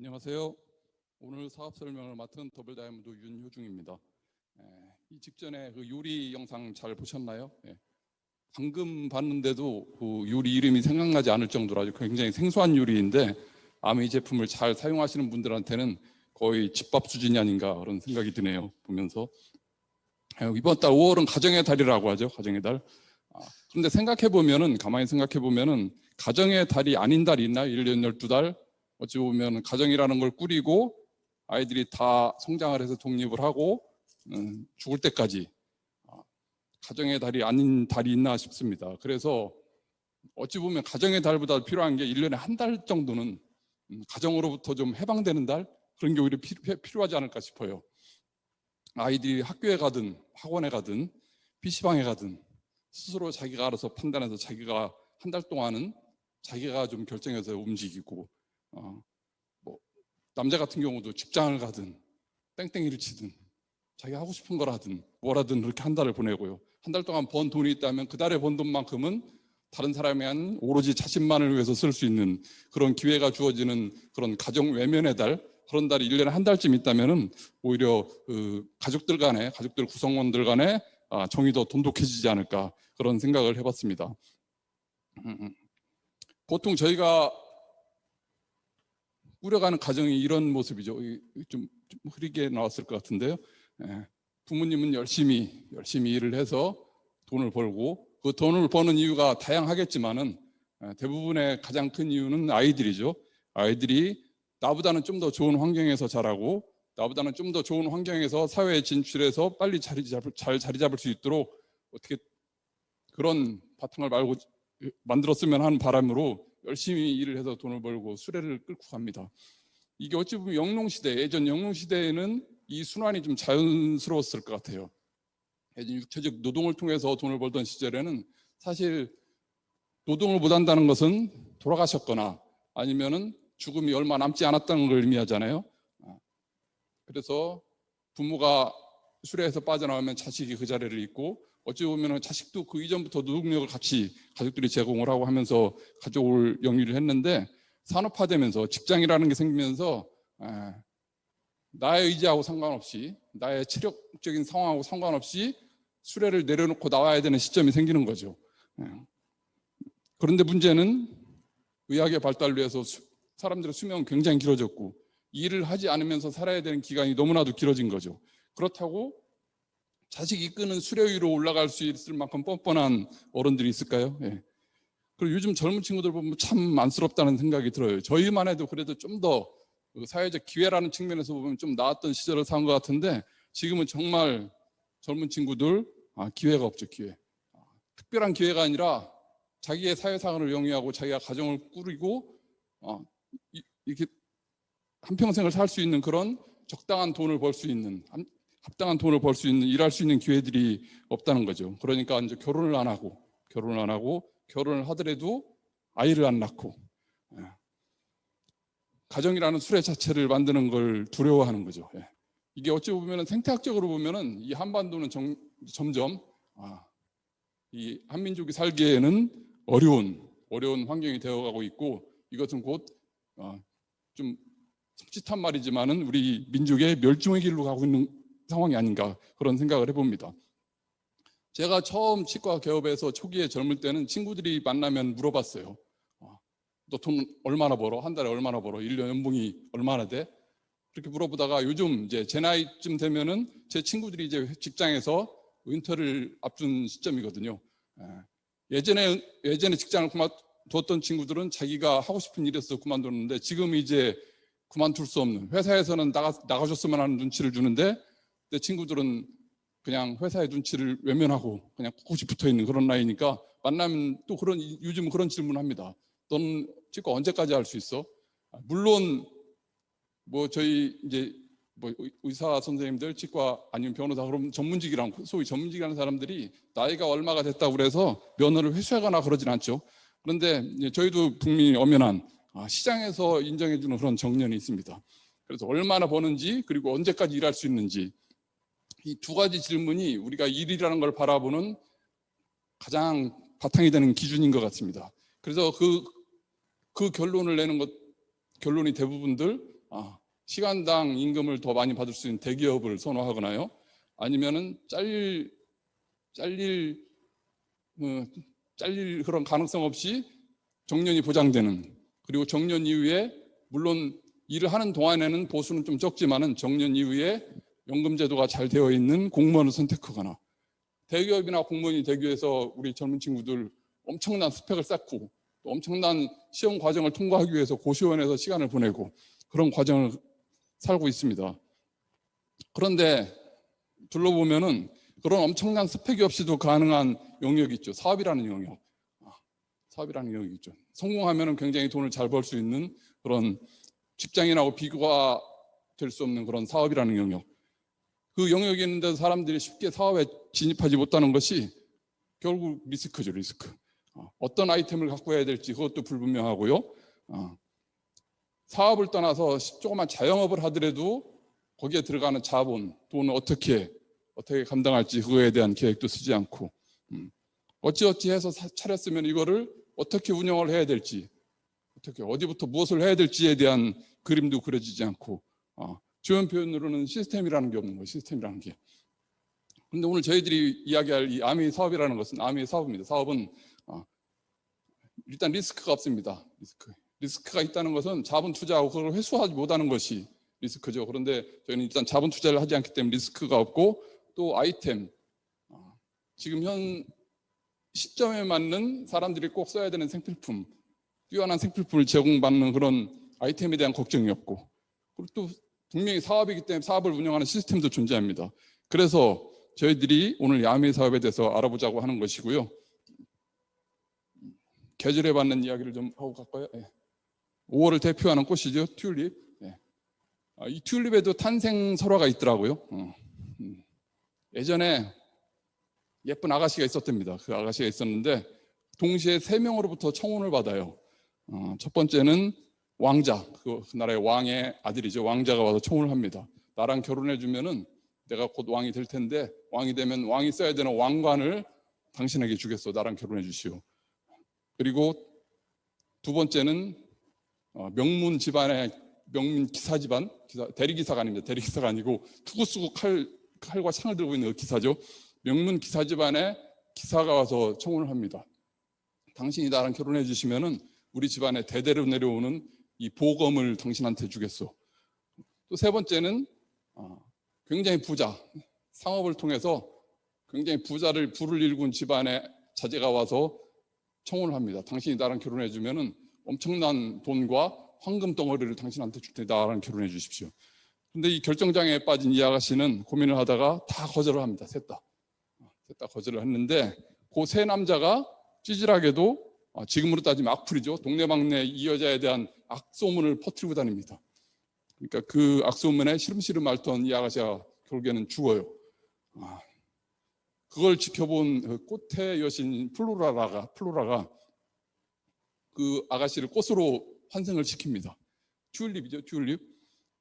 안녕하세요. 오늘 사업 설명을 맡은 더블다이아몬드 윤효중입니다. 이 직전에 그 요리 영상 잘 보셨나요? 방금 봤는데도 그 요리 이름이 생각나지 않을 정도로 아주 굉장히 생소한 요리인데 아마 이 제품을 잘 사용하시는 분들한테는 거의 집밥 수준이 아닌가 그런 생각이 드네요. 보면서 이번 달 5월은 가정의 달이라고 하죠. 가정의 달. 그런데 가만히 생각해 보면은 가정의 달이 아닌 달이 있나요? 1년 12달. 어찌 보면 가정이라는 걸 꾸리고 아이들이 다 성장을 해서 독립을 하고 죽을 때까지 가정의 달이 아닌 달이 있나 싶습니다. 그래서 어찌 보면 가정의 달보다 필요한 게 1년에 한 달 정도는 가정으로부터 좀 해방되는 달, 그런 게 오히려 필요하지 않을까 싶어요. 아이들이 학교에 가든 학원에 가든 PC방에 가든 스스로 자기가 알아서 판단해서 자기가 한 달 동안은 자기가 좀 결정해서 움직이고, 남자 같은 경우도 직장을 가든 땡땡이를 치든 자기가 하고 싶은 걸 하든 뭐라든 그렇게 한 달을 보내고요. 한 달 동안 번 돈이 있다면 그 달에 번 돈만큼은 다른 사람이 한 오로지 자신만을 위해서 쓸 수 있는 그런 기회가 주어지는 그런 가정 외면의 달, 그런 달이 1년에 한 달쯤 있다면은 오히려 가족들 구성원들 간에 정이 더 돈독해지지 않을까 그런 생각을 해봤습니다. 보통 저희가 꾸려가는 가정이 이런 모습이죠. 좀 흐리게 나왔을 것 같은데요. 부모님은 열심히 일을 해서 돈을 벌고 그 돈을 버는 이유가 다양하겠지만은 대부분의 가장 큰 이유는 아이들이죠. 아이들이 나보다는 좀 더 좋은 환경에서 자라고 나보다는 좀 더 좋은 환경에서 사회에 진출해서 빨리 잘 자리 잡을 수 있도록 어떻게 그런 바탕을 만들었으면 하는 바람으로 열심히 일을 해서 돈을 벌고 수레를 끌고 갑니다. 이게 어찌 보면 예전 영농시대에는 이 순환이 좀 자연스러웠을 것 같아요. 예전 육체적 노동을 통해서 돈을 벌던 시절에는 사실 노동을 못한다는 것은 돌아가셨거나 아니면은 죽음이 얼마 남지 않았다는 걸 의미하잖아요. 그래서 부모가 수레에서 빠져나오면 자식이 그 자리를 잇고 어찌 보면 자식도 그 이전부터 노동력을 같이 가족들이 제공을 하고 하면서 가족을 영위를 했는데 산업화되면서 직장이라는 게 생기면서 나의 의지하고 상관없이 나의 체력적인 상황하고 상관없이 수레를 내려놓고 나와야 되는 시점이 생기는 거죠. 그런데 문제는 의학의 발달로 해서 사람들의 수명은 굉장히 길어졌고 일을 하지 않으면서 살아야 되는 기간이 너무나도 길어진 거죠. 그렇다고 자식이 이끄는 수레 위로 올라갈 수 있을 만큼 뻔뻔한 어른들이 있을까요? 그리고 요즘 젊은 친구들 보면 참 안쓰럽다는 생각이 들어요. 저희만 해도 그래도 좀 더 사회적 기회라는 측면에서 보면 좀 나았던 시절을 산 것 같은데 지금은 정말 젊은 친구들 기회가 없죠. 기회. 특별한 기회가 아니라 자기의 사회생활을 영위하고 자기가 가정을 꾸리고 이렇게 한평생을 살 수 있는 그런 적당한 돈을 벌 수 있는 합당한 돈을 벌 수 있는 일할 수 있는 기회들이 없다는 거죠. 그러니까 이제 결혼을 안 하고 결혼을 하더라도 아이를 안 낳고 가정이라는 수레 자체를 만드는 걸 두려워하는 거죠. 이게 어찌 보면 생태학적으로 보면은 이 한반도는 점점 이 한민족이 살기에는 어려운 환경이 되어가고 있고 이것은 곧 좀 섬찟한 말이지만은 우리 민족의 멸종의 길로 가고 있는 상황이 아닌가 그런 생각을 해봅니다. 제가 처음 치과 개업해서 초기에 젊을 때는 친구들이 만나면 물어봤어요. 너 돈 얼마나 벌어? 한 달에 얼마나 벌어? 1년 연봉이 얼마나 돼? 그렇게 물어보다가 요즘 이제 제 나이쯤 되면은 제 친구들이 이제 직장에서 은퇴를 앞둔 시점이거든요. 예전에 직장을 그만뒀던 친구들은 자기가 하고 싶은 일에서 그만뒀는데 지금 이제 그만둘 수 없는 회사에서는 나가줬으면 하는 눈치를 주는데 내 친구들은 그냥 회사의 눈치를 외면하고 그냥 꿋꿋이 붙어있는 그런 나이니까 만나면 또 요즘은 그런 질문합니다. 넌 치과 언제까지 할 수 있어? 물론 저희 이제 의사 선생님들 치과 아니면 변호사 그럼 소위 전문직이라는 사람들이 나이가 얼마가 됐다고 그래서 면허를 회수하거나 그러진 않죠. 그런데 저희도 국민이 엄연한 시장에서 인정해주는 그런 정년이 있습니다. 그래서 얼마나 버는지 그리고 언제까지 일할 수 있는지 이 두 가지 질문이 우리가 일이라는 걸 바라보는 가장 바탕이 되는 기준인 것 같습니다. 그래서 그 결론을 내는 결론이 대부분들 시간당 임금을 더 많이 받을 수 있는 대기업을 선호하거나요, 아니면은 잘릴 그런 가능성 없이 정년이 보장되는, 그리고 정년 이후에 물론 일을 하는 동안에는 보수는 좀 적지만은 정년 이후에 연금 제도가 잘 되어 있는 공무원을 선택하거나, 대기업이나 공무원이 되기 위해서 우리 젊은 친구들 엄청난 스펙을 쌓고 또 엄청난 시험 과정을 통과하기 위해서 고시원에서 시간을 보내고 그런 과정을 살고 있습니다. 그런데 둘러보면은 그런 엄청난 스펙이 없이도 가능한 영역이 있죠. 사업이라는 영역. 사업이라는 영역이 있죠. 성공하면은 굉장히 돈을 잘 벌 수 있는 그런 직장인하고 비교가 될 수 없는 그런 사업이라는 영역. 그 영역이 있는데 사람들이 쉽게 사업에 진입하지 못하는 것이 결국 리스크죠, 리스크. 어떤 아이템을 갖고 해야 될지 그것도 불분명하고요. 사업을 떠나서 조그만 자영업을 하더라도 거기에 들어가는 자본, 돈을 어떻게 감당할지 그거에 대한 계획도 쓰지 않고, 어찌어찌 해서 차렸으면 이거를 어떻게 운영을 해야 될지, 어디부터 무엇을 해야 될지에 대한 그림도 그려지지 않고, 좋은 표현으로는 시스템이라는 게 없는 거예요. 시스템이라는 게. 그런데 오늘 저희들이 이야기할 이 아미 사업이라는 것은 아미의 사업입니다. 사업은 일단 리스크가 없습니다. 리스크가 있다는 것은 자본 투자하고 그걸 회수하지 못하는 것이 리스크죠. 그런데 저희는 일단 자본 투자를 하지 않기 때문에 리스크가 없고, 또 아이템, 지금 현 시점에 맞는 사람들이 꼭 써야 되는 생필품, 뛰어난 생필품을 제공받는 그런 아이템에 대한 걱정이 없고, 그리고 또 분명히 사업이기 때문에 사업을 운영하는 시스템도 존재합니다. 그래서 저희들이 오늘 야미 사업에 대해서 알아보자고 하는 것이고요. 계절에 받는 이야기를 좀 하고 갈까요? 5월을 대표하는 꽃이죠. 튤립. 이 튤립에도 탄생 설화가 있더라고요. 예전에 예쁜 아가씨가 있었답니다. 그 아가씨가 있었는데 동시에 3명으로부터 청혼을 받아요. 첫 번째는 왕자, 그 나라의 왕의 아들이죠. 왕자가 와서 청혼을 합니다. 나랑 결혼해주면은 내가 곧 왕이 될 텐데, 왕이 되면 왕이 써야 되는 왕관을 당신에게 주겠어. 나랑 결혼해 주시오. 그리고 두 번째는 명문 집안의 명문 기사 집안, 대리기사가 아닙니다. 대리기사가 아니고 투구 쓰고 칼과 창을 들고 있는 그 기사죠. 명문 기사 집안의 기사가 와서 청혼을 합니다. 당신이 나랑 결혼해 주시면은 우리 집안에 대대로 내려오는 이 보검을 당신한테 주겠어. 또 세 번째는 굉장히 부자, 상업을 통해서 굉장히 부를 일군 집안의 자제가 와서 청혼을 합니다. 당신이 나랑 결혼해 주면은 엄청난 돈과 황금 덩어리를 당신한테 줄 테니 나랑 결혼해 주십시오. 근데 이 결정장애에 빠진 이 아가씨는 고민을 하다가 다 거절을 합니다. 셋 다 거절을 했는데, 그 세 남자가 찌질하게도 지금으로 따지면 악플이죠. 동네방네 이 여자에 대한 악소문을 퍼뜨리고 다닙니다. 그러니까 그 악소문에 시름시름 앓던 이 아가씨가 결국에는 죽어요. 그걸 지켜본 꽃의 여신 플로라가 그 아가씨를 꽃으로 환생을 시킵니다. 튤립이죠, 튤립.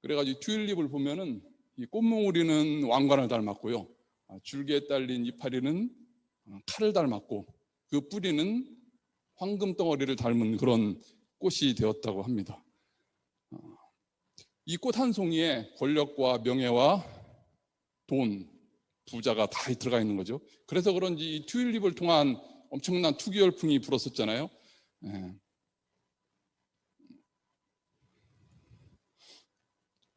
그래가지고 튤립을 보면은 이 꽃몽우리는 왕관을 닮았고요, 줄기에 딸린 이파리는 칼을 닮았고, 그 뿌리는 황금 덩어리를 닮은 그런 꽃이 되었다고 합니다. 이 꽃 한 송이에 권력과 명예와 돈, 부자가 다 들어가 있는 거죠. 그래서 그런지 이 튤립을 통한 엄청난 투기 열풍이 불었었잖아요.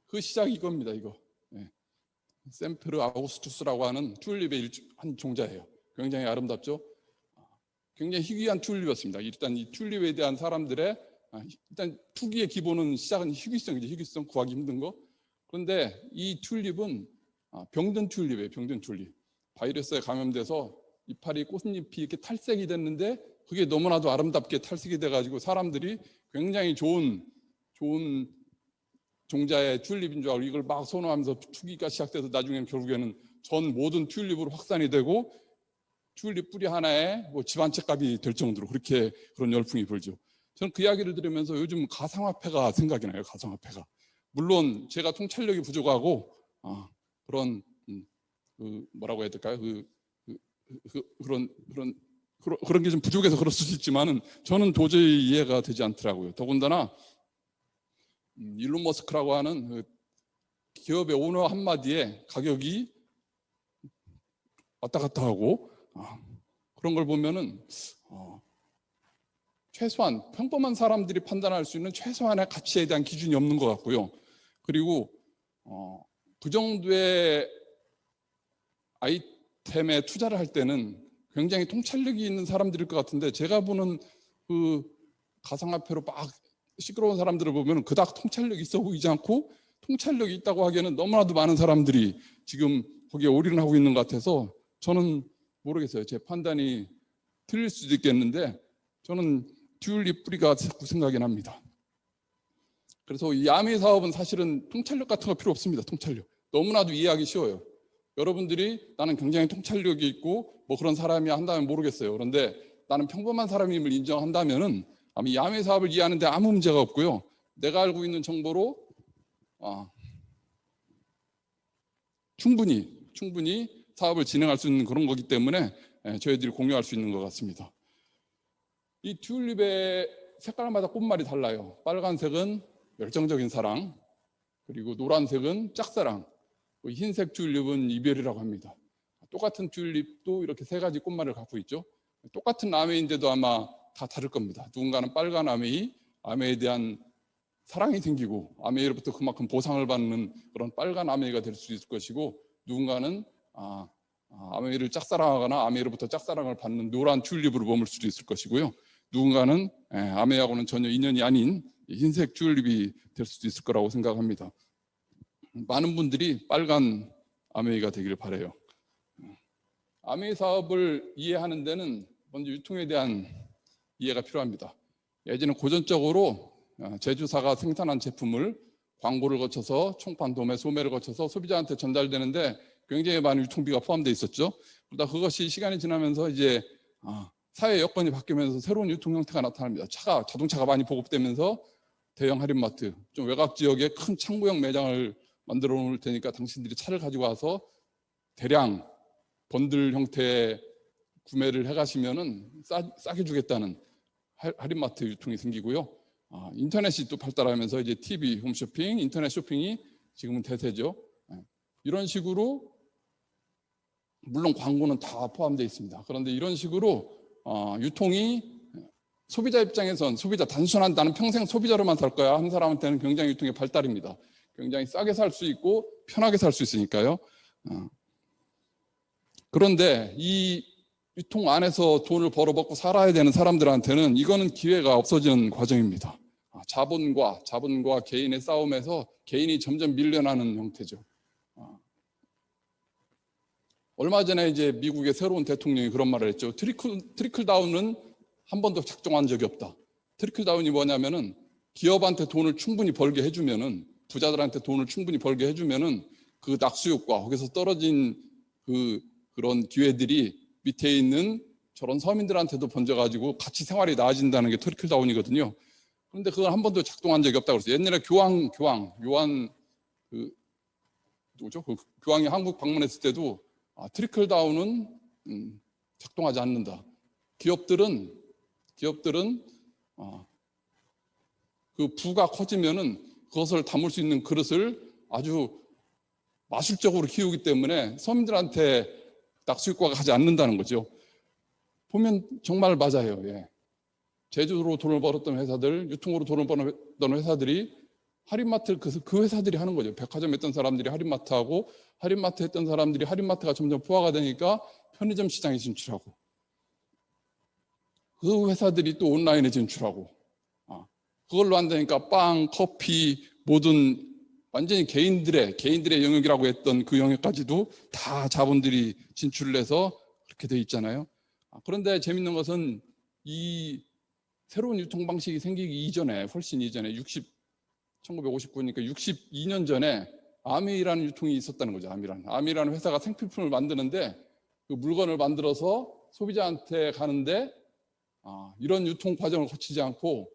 그 시작이 이겁니다. 이거 샘페르 아우구스투스라고 하는 튤립의 한 종자예요. 굉장히 아름답죠. 굉장히 희귀한 튤립이었습니다. 일단 이 튤립에 대한 사람들의 일단 투기의 기본은 시작은 희귀성이죠. 희귀성 구하기 힘든 거. 그런데 이 튤립은 병든 튤립이에요. 병든 튤립. 바이러스에 감염돼서 이파리 꽃잎이 이렇게 탈색이 됐는데 그게 너무나도 아름답게 탈색이 돼가지고 사람들이 굉장히 좋은 종자의 튤립인 줄 알고 이걸 막 선호하면서 투기가 시작돼서 나중에는 결국에는 전 모든 튤립으로 확산이 되고 튤립 뿌리 하나에 뭐 집 한 채 값이 될 정도로 그렇게 그런 열풍이 불죠. 저는 그 이야기를 들으면서 요즘 가상화폐가 생각이 나요. 가상화폐가. 물론 제가 통찰력이 부족하고 그런 뭐라고 해야 될까요? 그런 게 좀 부족해서 그럴 수도 있지만은 저는 도저히 이해가 되지 않더라고요. 더군다나 일론 머스크라고 하는 그 기업의 오너 한마디에 가격이 왔다 갔다 하고 그런 걸 보면은 최소한 평범한 사람들이 판단할 수 있는 최소한의 가치에 대한 기준이 없는 것 같고요. 그리고 그 정도의 아이템에 투자를 할 때는 굉장히 통찰력이 있는 사람들일 것 같은데, 제가 보는 그 가상화폐로 막 시끄러운 사람들을 보면 그닥 통찰력이 있어 보이지 않고, 통찰력이 있다고 하기에는 너무나도 많은 사람들이 지금 거기에 올인하고 있는 것 같아서 저는 모르겠어요. 제 판단이 틀릴 수도 있겠는데 저는 튤립 뿌리가 자꾸 생각이 납니다. 그래서 이 아메 사업은 사실은 통찰력 같은 거 필요 없습니다. 통찰력 너무나도 이해하기 쉬워요. 여러분들이 나는 굉장히 통찰력이 있고 뭐 그런 사람이야 한다면 모르겠어요. 그런데 나는 평범한 사람임을 인정한다면은 아마 이 아메 사업을 이해하는데 아무 문제가 없고요. 내가 알고 있는 정보로 충분히 사업을 진행할 수 있는 그런 거기 때문에 저희들이 공유할 수 있는 것 같습니다. 이 튤립의 색깔마다 꽃말이 달라요. 빨간색은 열정적인 사랑, 그리고 노란색은 짝사랑, 흰색 튤립은 이별이라고 합니다. 똑같은 튤립도 이렇게 세 가지 꽃말을 갖고 있죠. 똑같은 아메인데도 아마 다 다를 겁니다. 누군가는 빨간 아메에 대한 사랑이 생기고 아메이로부터 그만큼 보상을 받는 그런 빨간 아메이가 될 수 있을 것이고, 누군가는 아메이를 짝사랑하거나 아메이로부터 짝사랑을 받는 노란 튤립으로 머물 수도 있을 것이고요. 누군가는 아메이하고는 전혀 인연이 아닌 흰색 튤립이 될 수도 있을 거라고 생각합니다. 많은 분들이 빨간 아메이가 되기를 바라요. 아메이 사업을 이해하는 데는 먼저 유통에 대한 이해가 필요합니다. 예전에 고전적으로 제조사가 생산한 제품을 광고를 거쳐서 총판, 도매, 소매를 거쳐서 소비자한테 전달되는데 굉장히 많은 유통비가 포함되어 있었죠. 그러다 그것이 시간이 지나면서 이제 사회 여건이 바뀌면서 새로운 유통 형태가 나타납니다. 자동차가 많이 보급되면서 대형 할인마트, 좀 외곽 지역에 큰 창구형 매장을 만들어 놓을 테니까 당신들이 차를 가지고 와서 대량 번들 형태의 구매를 해가시면은 싸게 주겠다는 할인마트 유통이 생기고요. 인터넷이 또 발달하면서 이제 TV, 홈쇼핑, 인터넷 쇼핑이 지금은 대세죠. 이런 식으로 물론 광고는 다 포함되어 있습니다. 그런데 이런 식으로 유통이 소비자 입장에선 단순한 나는 평생 소비자로만 살 거야 하는 사람한테는 굉장히 유통의 발달입니다. 굉장히 싸게 살 수 있고 편하게 살 수 있으니까요. 그런데 이 유통 안에서 돈을 벌어먹고 살아야 되는 사람들한테는 이거는 기회가 없어지는 과정입니다. 자본과 개인의 싸움에서 개인이 점점 밀려나는 형태죠. 얼마 전에 이제 미국의 새로운 대통령이 그런 말을 했죠. 트리클 다운은 한 번도 작동한 적이 없다. 트리클 다운이 뭐냐면은 기업한테 돈을 충분히 벌게 해주면은, 부자들한테 돈을 충분히 벌게 해주면은 그 낙수효과, 거기서 떨어진 그런 기회들이 밑에 있는 저런 서민들한테도 번져가지고 같이 생활이 나아진다는 게 트리클 다운이거든요. 그런데 그건 한 번도 작동한 적이 없다고 그랬어요. 옛날에 요한 교황이 한국 방문했을 때도 트리클 다운은 작동하지 않는다. 기업들은 그 부가 커지면은 그것을 담을 수 있는 그릇을 아주 마술적으로 키우기 때문에 서민들한테 낙수효과가 가지 않는다는 거죠. 보면 정말 맞아요. 제조로 돈을 벌었던 회사들, 유통으로 돈을 벌었던 회사들이 할인마트, 그 회사들이 하는 거죠. 백화점 했던 사람들이 할인마트하고, 할인마트 했던 사람들이 할인마트가 점점 포화가 되니까 편의점 시장에 진출하고, 그 회사들이 또 온라인에 진출하고, 그걸로 한다니까 빵, 커피, 모든 완전히 개인들의 영역이라고 했던 그 영역까지도 다 자본들이 진출을 해서 그렇게 돼 있잖아요. 그런데 재밌는 것은 이 새로운 유통 방식이 생기기 이전에, 훨씬 이전에 1959니까 62년 전에 아미라는 유통이 있었다는 거죠. 아미라는 회사가 생필품을 만드는데 그 물건을 만들어서 소비자한테 가는데 이런 유통 과정을 거치지 않고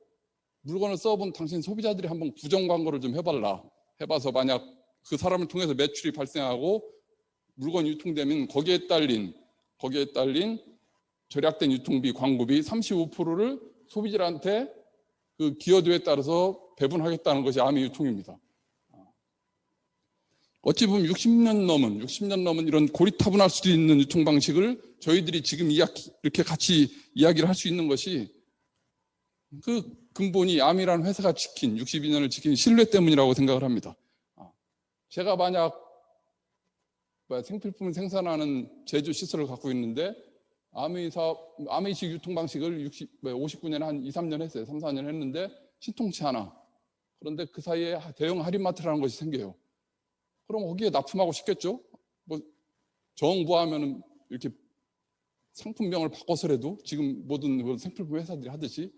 물건을 써본 당신 소비자들이 한번 부정 광고를 좀 해봐서 만약 그 사람을 통해서 매출이 발생하고 물건이 유통되면 거기에 딸린 절약된 유통비, 광고비 35%를 소비자한테 그 기여도에 따라서 배분하겠다는 것이 아미 유통입니다. 어찌 보면 60년 넘은 이런 고리타분할 수도 있는 유통 방식을 저희들이 지금 이렇게 같이 이야기를 할 수 있는 것이 그 근본이 아미라는 회사가 지킨 62년을 지킨 신뢰 때문이라고 생각을 합니다. 제가 만약 생필품을 생산하는 제조 시설을 갖고 있는데 아미식 유통 방식을 59년에 한 2, 3년 했어요. 3, 4년 했는데 신통치 않아. 그런데 그 사이에 대형 할인마트라는 것이 생겨요. 그럼 거기에 납품하고 싶겠죠? 뭐 정부하면은 이렇게 상품명을 바꿔서라도 지금 모든 생필품 회사들이 하듯이.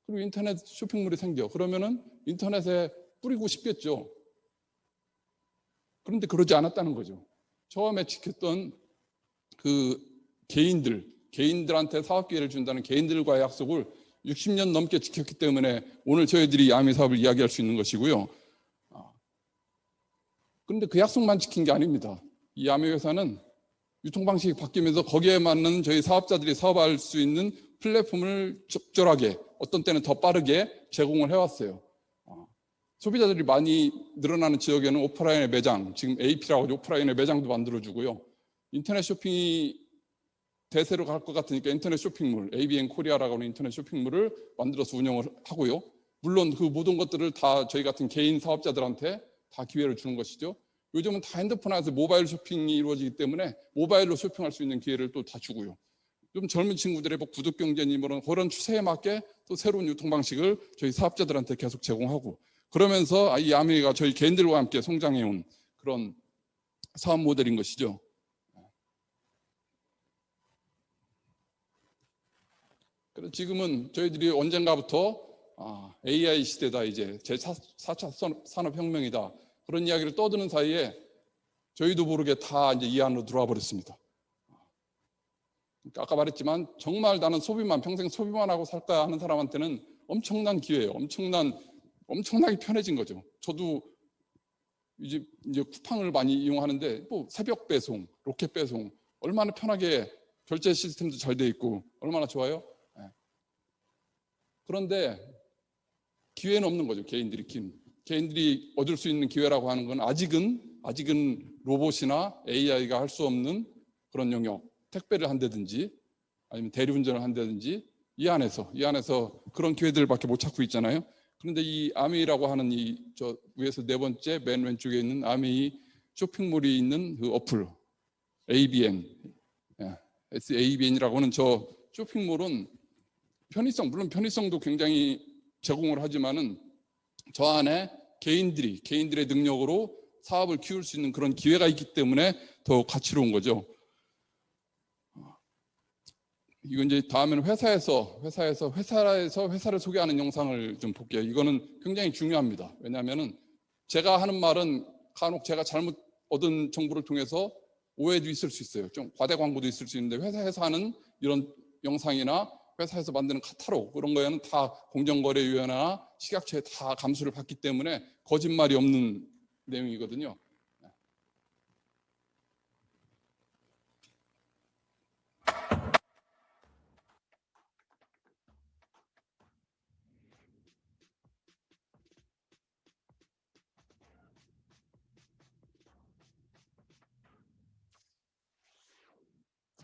그리고 인터넷 쇼핑몰이 생겨. 그러면은 인터넷에 뿌리고 싶겠죠. 그런데 그러지 않았다는 거죠. 처음에 지켰던 그 개인들한테 사업 기회를 준다는 개인들과의 약속을 60년 넘게 지켰기 때문에 오늘 저희들이 아미 사업을 이야기할 수 있는 것이고요. 그런데 그 약속만 지킨 게 아닙니다. 이 아미 회사는 유통 방식이 바뀌면서 거기에 맞는 저희 사업자들이 사업할 수 있는 플랫폼을 적절하게 어떤 때는 더 빠르게 제공을 해왔어요. 소비자들이 많이 늘어나는 지역에는 오프라인의 매장, 지금 AP라고 하죠. 오프라인의 매장도 만들어주고요. 인터넷 쇼핑이 대세로 갈 것 같으니까 인터넷 쇼핑몰, ABN 코리아라고 하는 인터넷 쇼핑몰을 만들어서 운영을 하고요. 물론 그 모든 것들을 다 저희 같은 개인 사업자들한테 다 기회를 주는 것이죠. 요즘은 다 핸드폰 안에서 모바일 쇼핑이 이루어지기 때문에 모바일로 쇼핑할 수 있는 기회를 또 다 주고요. 좀 젊은 친구들의 구독 경제니 그런 추세에 맞게 또 새로운 유통 방식을 저희 사업자들한테 계속 제공하고 그러면서 이 아미가 저희 개인들과 함께 성장해온 그런 사업 모델인 것이죠. 그래서 지금은 저희들이 언젠가부터 AI 시대다, 이제 제4차 산업혁명이다, 그런 이야기를 떠드는 사이에 저희도 모르게 다 이제 이 안으로 들어와 버렸습니다. 아까 말했지만 정말 나는 평생 소비만 하고 살까 하는 사람한테는 엄청난 기회예요. 엄청나게 편해진 거죠. 저도 이제 쿠팡을 많이 이용하는데 뭐 새벽 배송, 로켓 배송 얼마나 편하게 결제 시스템도 잘 돼 있고 얼마나 좋아요. 그런데 기회는 없는 거죠. 개인들이 얻을 수 있는 기회라고 하는 건 아직은 로봇이나 AI가 할 수 없는 그런 영역, 택배를 한다든지 아니면 대리운전을 한다든지 이 안에서 그런 기회들밖에 못 찾고 있잖아요. 그런데 이 아미라고 하는 저 위에서 네 번째 맨 왼쪽에 있는 아미 쇼핑몰이 있는 그 어플 ABN, SABN이라고 하는 저 쇼핑몰은 물론 편의성도 굉장히 제공을 하지만은 저 안에 개인들의 능력으로 사업을 키울 수 있는 그런 기회가 있기 때문에 더 가치로운 거죠. 이건 이제 다음에는 회사에서 회사를 소개하는 영상을 좀 볼게요. 이거는 굉장히 중요합니다. 왜냐하면은 제가 하는 말은 간혹 제가 잘못 얻은 정보를 통해서 오해도 있을 수 있어요. 좀 과대 광고도 있을 수 있는데 회사에서 하는 이런 영상이나 회사에서 만드는 카탈로그 그런 거에는 다 공정거래위원회나 식약처에 다 감수를 받기 때문에 거짓말이 없는 내용이거든요.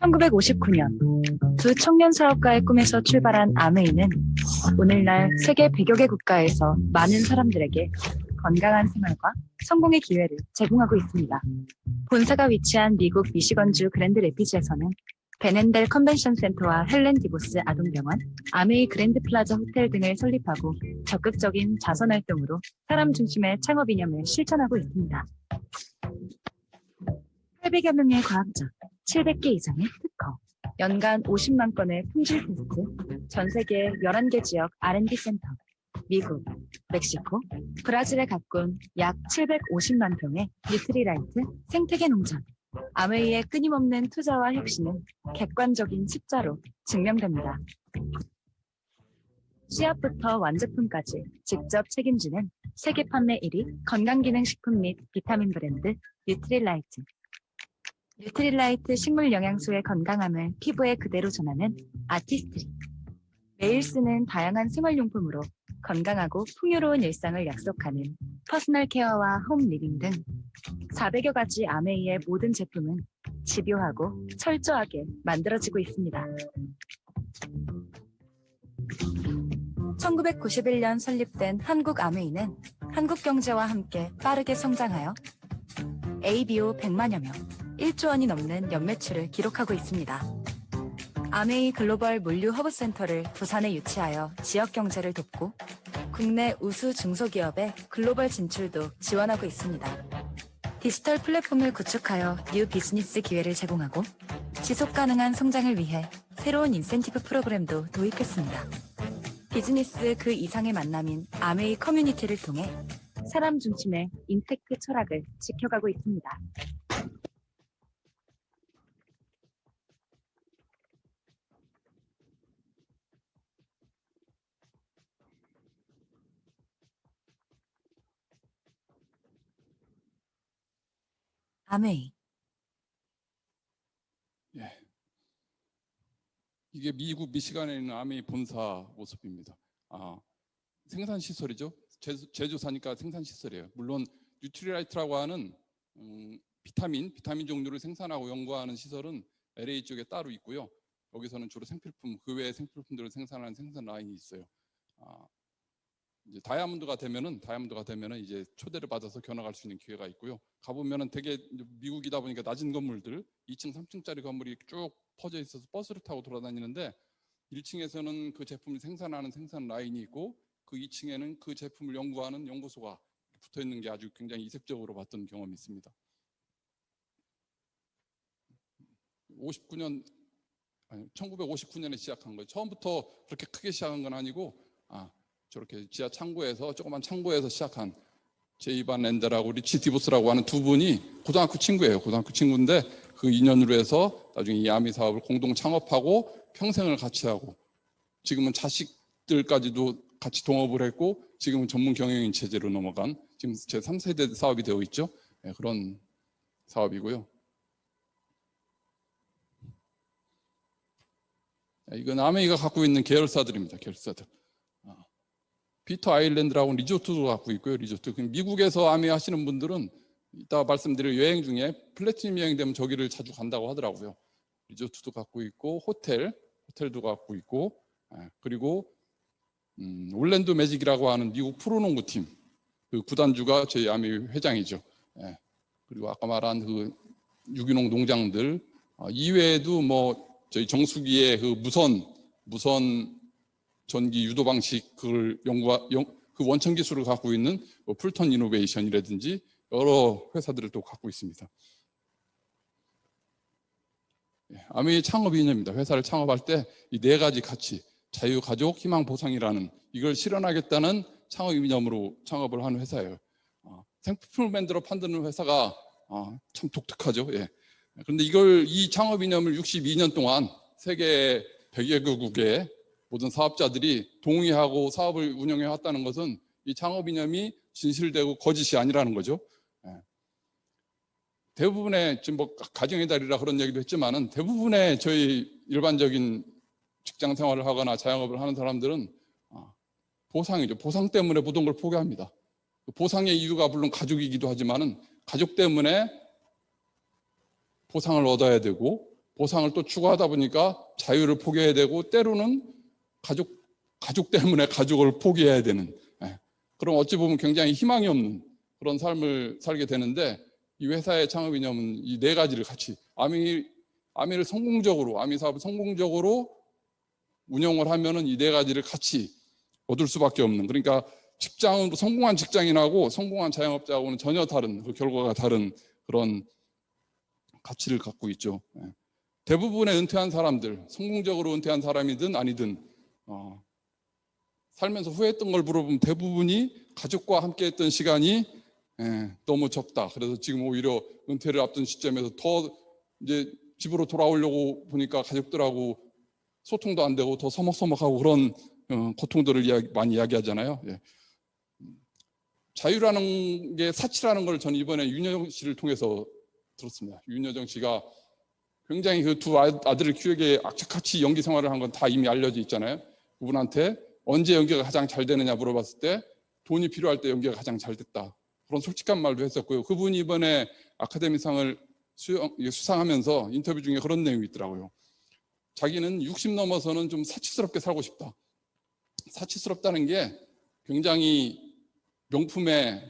1959년 두 청년 사업가의 꿈에서 출발한 아메이는 오늘날 세계 100여 개 국가에서 많은 사람들에게 건강한 생활과 성공의 기회를 제공하고 있습니다. 본사가 위치한 미국 미시건주 그랜드 레피즈에서는 베넨델 컨벤션 센터와 헬렌 디보스 아동병원, 아메이 그랜드 플라자 호텔 등을 설립하고 적극적인 자선 활동으로 사람 중심의 창업 이념을 실천하고 있습니다. 800여 명의 과학자, 700개 이상의 특허, 연간 50만 건의 품질 테스트, 전 세계 11개 지역 R&D 센터, 미국, 멕시코, 브라질에 가꾼 약 750만 평의 뉴트리라이트 생태계 농장, 아메이의 끊임없는 투자와 혁신은 객관적인 숫자로 증명됩니다. 씨앗부터 완제품까지 직접 책임지는 세계 판매 1위 건강기능식품 및 비타민 브랜드 뉴트리라이트. 뉴트리라이트 식물 영양소의 건강함을 피부에 그대로 전하는 아티스트리. 매일 쓰는 다양한 생활용품으로 건강하고 풍요로운 일상을 약속하는 퍼스널 케어와 홈 리빙 등 400여 가지 아메이의 모든 제품은 집요하고 철저하게 만들어지고 있습니다. 1991년 설립된 한국 아메이는 한국 경제와 함께 빠르게 성장하여 ABO 100만여 명, 1조 원이 넘는 연매출을 기록하고 있습니다. 아메이 글로벌 물류 허브센터를 부산에 유치하여 지역 경제를 돕고 국내 우수 중소기업의 글로벌 진출도 지원하고 있습니다. 디지털 플랫폼을 구축하여 뉴 비즈니스 기회를 제공하고 지속 가능한 성장을 위해 새로운 인센티브 프로그램도 도입했습니다. 비즈니스 그 이상의 만남인 아메이 커뮤니티를 통해 사람 중심의 임팩트 철학을 지켜가고 있습니다. 아메이. 예. 이게 미국 미시간에 있는 아메이 본사 모습입니다. 생산 시설이죠. 제조사니까 생산 시설이에요. 물론 뉴트리라이트라고 하는 비타민 종류를 생산하고 연구하는 시설은 LA 쪽에 따로 있고요. 여기서는 주로 생필품, 그 외의 생필품들을 생산하는 생산 라인이 있어요. 이제 다이아몬드가 되면은 이제 초대를 받아서 견학할 수 있는 기회가 있고요. 가보면은 되게 미국이다 보니까 낮은 건물들, 2층, 3층짜리 건물이 쭉 퍼져 있어서 버스를 타고 돌아다니는데 1층에서는 그 제품을 생산하는 생산 라인이 있고 그 2층에는 그 제품을 연구하는 연구소가 붙어 있는 게 아주 굉장히 이색적으로 봤던 경험이 있습니다. 1959년에 시작한 거예요. 처음부터 그렇게 크게 시작한 건 아니고 저렇게 지하 창고에서 조그만 창고에서 시작한 제이반 랜더라고 리치 디보스라고 하는 두 분이 고등학교 친구예요. 고등학교 친구인데 그 인연으로 해서 나중에 이 아미 사업을 공동 창업하고 평생을 같이 하고 지금은 자식들까지도 같이 동업을 했고 지금은 전문 경영인 체제로 넘어간 지금 제 3세대 사업이 되어 있죠. 네, 그런 사업이고요. 이건 아메이가 갖고 있는 계열사들입니다. 계열사들. 피터 아일랜드라고 리조트도 갖고 있고요. 리조트. 미국에서 아메이 하시는 분들은 이따 말씀드릴 여행 중에 플래티늄 여행 되면 저기를 자주 간다고 하더라고요. 리조트도 갖고 있고 호텔도 갖고 있고 그리고 올랜도 매직이라고 하는 미국 프로농구팀 그 구단주가 저희 아메이 회장이죠. 그리고 아까 말한 그 유기농 농장들 이외에도 뭐 저희 정수기의 그 무선 전기 유도 방식 그걸 그 원천 기술을 갖고 있는 뭐 풀턴 이노베이션이라든지 여러 회사들을 또 갖고 있습니다. 아메이 창업 이념입니다. 회사를 창업할 때 이 네 가지 가치, 자유, 가족, 희망, 보상이라는 이걸 실현하겠다는 창업 이념으로 창업을 한 회사예요. 생필품을 만들어 판다는 회사가 참 독특하죠. 그런데 이 창업 이념을 62년 동안 세계 100여 개국의 모든 사업자들이 동의하고 사업을 운영해 왔다는 것은 이 창업 이념이 진실되고 거짓이 아니라는 거죠. 대부분의 지금 뭐 가정의 달이라 그런 얘기도 했지만은 대부분의 저희 일반적인 직장 생활을 하거나 자영업을 하는 사람들은 보상이죠. 보상 때문에 모든 걸 포기합니다. 보상의 이유가 물론 가족이기도 하지만은 가족 때문에 보상을 얻어야 되고 보상을 또 추구하다 보니까 자유를 포기해야 되고 때로는 가족 때문에 가족을 포기해야 되는 그럼 어찌 보면 굉장히 희망이 없는 그런 삶을 살게 되는데 이 회사의 창업 이념은 이 네 가지를 같이 아미를 성공적으로 아미 사업을 성공적으로 운영을 하면은 이 네 가지를 같이 얻을 수밖에 없는 그러니까 직장으로 성공한 직장인하고 성공한 자영업자하고는 전혀 다른 그 결과가 다른 그런 가치를 갖고 있죠. 대부분의 은퇴한 사람들 성공적으로 은퇴한 사람이든 아니든 살면서 후회했던 걸 물어보면 대부분이 가족과 함께 했던 시간이 너무 적다. 그래서 지금 오히려 은퇴를 앞둔 시점에서 더 이제 집으로 돌아오려고 보니까 가족들하고 소통도 안 되고 더 서먹서먹하고 그런 고통들을 많이 이야기하잖아요. 자유라는 게 사치라는 걸 저는 이번에 윤여정 씨를 통해서 들었습니다. 윤여정 씨가 굉장히 그 두 아들을 키우기에 악착같이 연기 생활을 한 건 다 이미 알려져 있잖아요. 그분한테 언제 연기가 가장 잘 되느냐 물어봤을 때 돈이 필요할 때 연기가 가장 잘 됐다. 그런 솔직한 말도 했었고요. 그분이 이번에 아카데미상을 수상하면서 인터뷰 중에 그런 내용이 있더라고요. 자기는 60 넘어서는 좀 사치스럽게 살고 싶다. 사치스럽다는 게 굉장히 명품의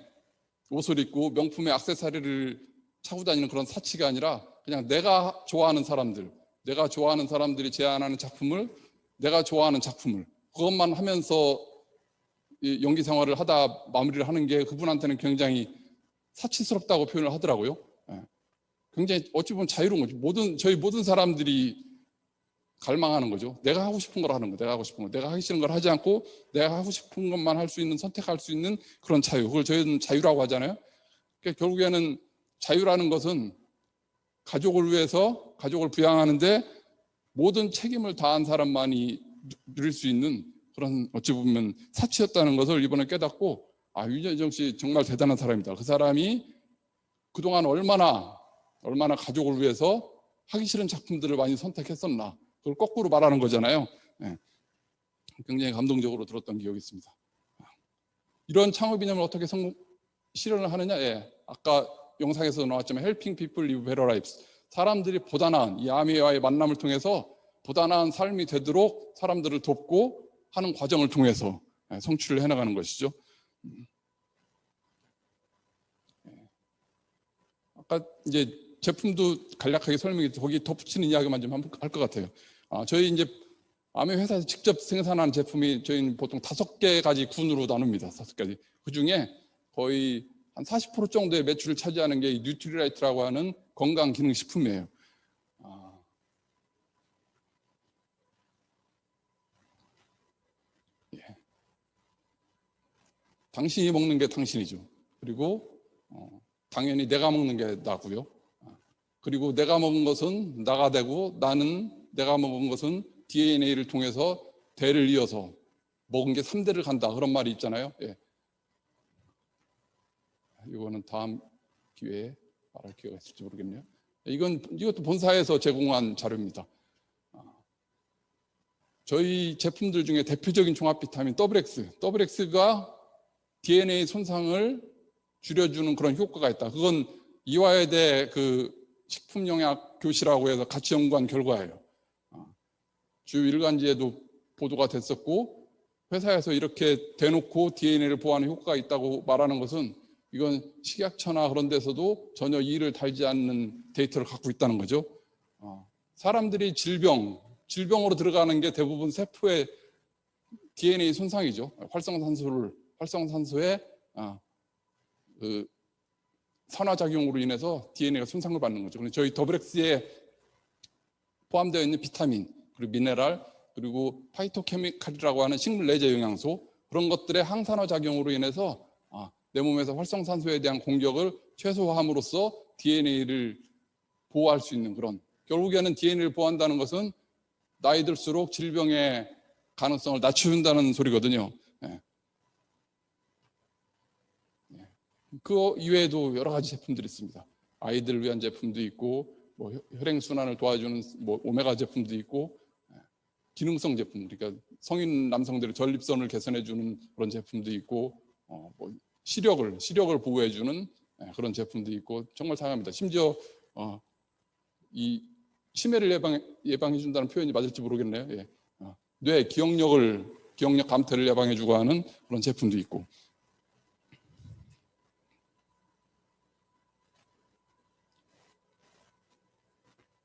옷을 입고 명품의 액세서리를 차고 다니는 그런 사치가 아니라 그냥 내가 좋아하는 사람들이 제안하는 작품을, 내가 좋아하는 작품을 그것만 하면서 이 연기 생활을 하다 마무리를 하는 게 그분한테는 굉장히 사치스럽다고 표현을 하더라고요. 굉장히 어찌 보면 자유로운 거죠. 저희 모든 사람들이 갈망하는 거죠. 내가 하고 싶은 걸 하는 거, 내가 하고 싶은 거, 내가 하기 싫은 걸 하지 않고 내가 하고 싶은 것만 할 수 있는, 선택할 수 있는 그런 자유. 그걸 저희는 자유라고 하잖아요. 그러니까 결국에는 자유라는 것은 가족을 위해서 가족을 부양하는데 모든 책임을 다한 사람만이 누릴 수 있는 그런 어찌 보면 사치였다는 것을 이번에 깨닫고 윤여정 씨 정말 대단한 사람이다. 그 사람이 그동안 얼마나 가족을 위해서 하기 싫은 작품들을 많이 선택했었나. 그걸 거꾸로 말하는 거잖아요. 굉장히 감동적으로 들었던 기억이 있습니다. 이런 창업 이념을 어떻게 실현을 하느냐? 아까 영상에서 나왔지만 helping people live better lives. 사람들이 보다 나은 이 아미와의 만남을 통해서 보다 나은 삶이 되도록 사람들을 돕고 하는 과정을 통해서 성취를 해나가는 것이죠. 아까 이제 제품도 간략하게 설명해 거기 덧붙이는 이야기만 좀 할 것 같아요. 저희 이제 아메 회사에서 직접 생산한 제품이 저희는 보통 5개까지 군으로 나눕니다. 5가지. 그 중에 거의 한 40% 정도의 매출을 차지하는 게 뉴트리라이트라고 하는 건강기능식품이에요. 당신이 먹는 게 당신이죠. 그리고 당연히 내가 먹는 게 나고요. 그리고 내가 먹은 것은 나가 되고 내가 먹은 것은 DNA를 통해서 대를 이어서 먹은 게 3대를 간다. 그런 말이 있잖아요. 이거는 다음 기회에 말할 기회가 있을지 모르겠네요. 이것도 본사에서 제공한 자료입니다. 저희 제품들 중에 대표적인 종합 비타민 WX가 DNA 손상을 줄여주는 그런 효과가 있다. 그건 이화여대 그 식품영양 교실하고 해서 같이 연구한 결과예요. 주요 일간지에도 보도가 됐었고 회사에서 이렇게 대놓고 DNA를 보호하는 효과가 있다고 말하는 것은 이건 식약처나 그런 데서도 전혀 이의를 달지 않는 데이터를 갖고 있다는 거죠. 사람들이 질병으로 들어가는 게 대부분 세포의 DNA 손상이죠. 활성산소의 그 산화작용으로 인해서 DNA가 손상을 받는 거죠. 그런데 저희 WX에 포함되어 있는 비타민, 그리고 미네랄, 그리고 파이토케미칼이라고 하는 식물 내재 영양소, 그런 것들의 항산화 작용으로 인해서 내 몸에서 활성산소에 대한 공격을 최소화함으로써 DNA를 보호할 수 있는 그런, 결국에는 DNA를 보호한다는 것은 나이 들수록 질병의 가능성을 낮춘다는 소리거든요. 그 이외에도 여러 가지 제품들이 있습니다. 아이들을 위한 제품도 있고, 뭐 혈행순환을 도와주는 뭐 오메가 제품도 있고, 기능성 제품, 그러니까 성인 남성들의 전립선을 개선해주는 그런 제품도 있고, 뭐 시력을 보호해주는 그런 제품도 있고, 정말 다양합니다. 심지어 이 치매를 예방해준다는 표현이 맞을지 모르겠네요. 기억력 감퇴를 예방해주고 하는 그런 제품도 있고.